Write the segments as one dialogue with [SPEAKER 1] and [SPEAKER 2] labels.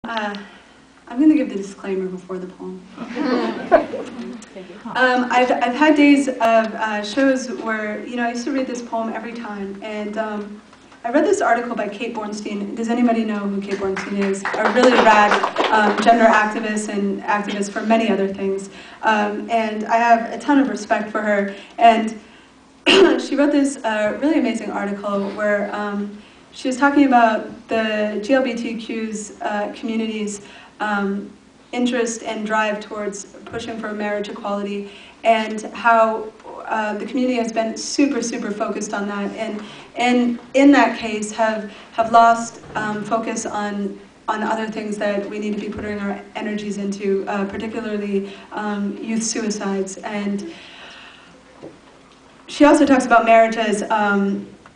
[SPEAKER 1] I'm going to give the disclaimer before the poem. I've had days of shows where, I used to read this poem every time, and I read this article by Kate Bornstein. Does anybody know who Kate Bornstein is? A really rad gender activist and activist for many other things. And I have a ton of respect for her. And she wrote this really amazing article where she was talking about the GLBTQ's community's interest and drive towards pushing for marriage equality, and how the community has been super, super focused on that, and in that case have lost focus on other things that we need to be putting our energies into, particularly youth suicides. And she also talks about marriage as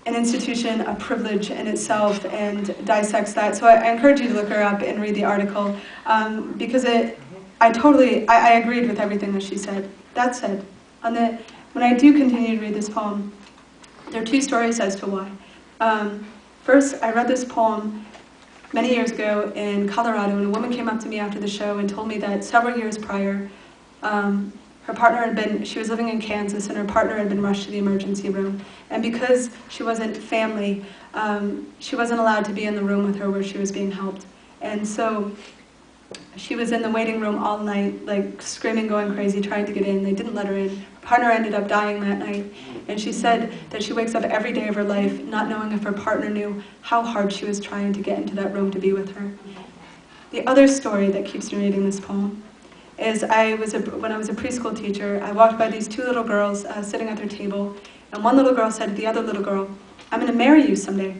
[SPEAKER 1] an institution, a privilege in itself, and dissects that. So I encourage you to look her up and read the article, because I agreed with everything that she said. That said, when I do continue to read this poem, there are two stories as to why. First, I read this poem many years ago in Colorado, and a woman came up to me after the show and told me that several years prior, her partner she was living in Kansas, and her partner had been rushed to the emergency room. And because she wasn't family, she wasn't allowed to be in the room with her where she was being helped. And so she was in the waiting room all night, like screaming, going crazy, trying to get in. They didn't let her in. Her partner ended up dying that night. And she said that she wakes up every day of her life not knowing if her partner knew how hard she was trying to get into that room to be with her. The other story that keeps me reading this poem is when I was a preschool teacher, I walked by these two little girls sitting at their table, and one little girl said to the other little girl, "I'm going to marry you someday."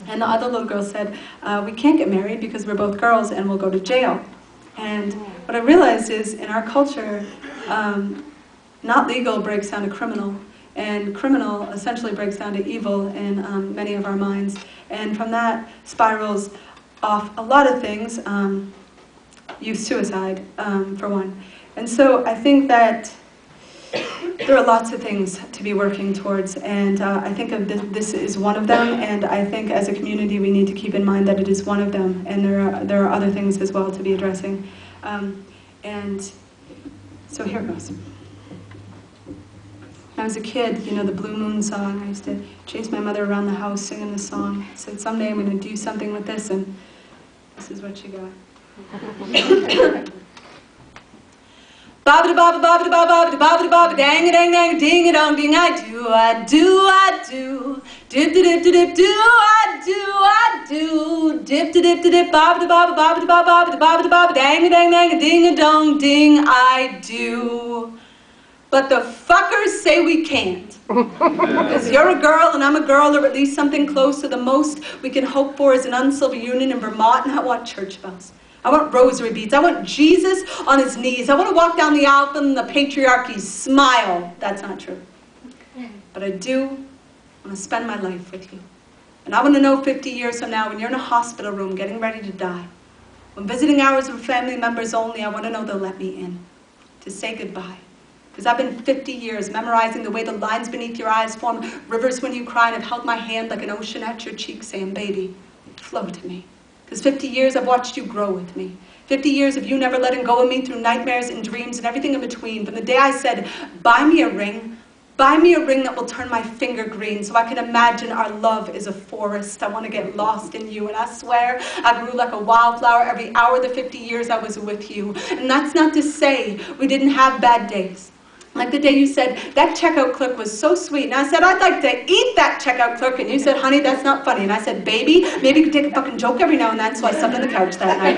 [SPEAKER 1] And the other little girl said, "We can't get married because we're both girls and we'll go to jail." And what I realized is, in our culture, not legal breaks down to criminal, and criminal essentially breaks down to evil in many of our minds. And from that spirals off a lot of things, youth suicide, for one. And so I think that there are lots of things to be working towards, and I think this is one of them, and I think as a community we need to keep in mind that it is one of them, and there are other things as well to be addressing. And so here goes. When I was a kid, the Blue Moon song, I used to chase my mother around the house singing this song. I said, someday I'm going to do something with this, and this is what she got. Baba baba baba baba baba baba dang a dang dang ding a dong ding. I do dip dip dip do I do dip dip dip baba baba baba baba baba baba dang a dang dang ding a dong ding. I do, but the fuckers say we can't. Because you're a girl and I'm a girl, or at least something close to the most we can hope for is an uncivil union in Vermont, and I want church bells. I want rosary beads. I want Jesus on his knees. I want to walk down the aisle and the patriarchy smile. That's not true. But I do want to spend my life with you. And I want to know 50 years from now, when you're in a hospital room getting ready to die, when visiting hours are family members only, I want to know they'll let me in to say goodbye. Because I've been 50 years memorizing the way the lines beneath your eyes form rivers when you cry, and I've held my hand like an ocean at your cheek saying, baby, flow to me. Because 50 years I've watched you grow with me. 50 years of you never letting go of me through nightmares and dreams and everything in between. From the day I said, buy me a ring that will turn my finger green so I can imagine our love is a forest. I want to get lost in you, and I swear I grew like a wildflower every hour of the 50 years I was with you. And that's not to say we didn't have bad days. Like the day you said, that checkout clerk was so sweet. And I said, I'd like to eat that checkout clerk. And you said, honey, that's not funny. And I said, baby, maybe you could take a fucking joke every now and then. So I slept on the couch that night.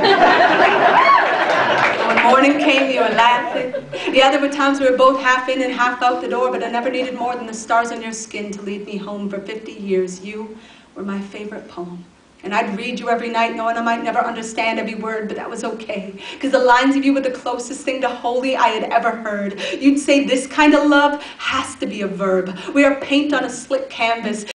[SPEAKER 1] When morning came, you were laughing. Yeah, there were times we were both half in and half out the door, but I never needed more than the stars on your skin to lead me home. For 50 years, you were my favorite poem. And I'd read you every night knowing I might never understand every word, but that was okay. Because the lines of you were the closest thing to holy I had ever heard. You'd say this kind of love has to be a verb. We are paint on a slick canvas.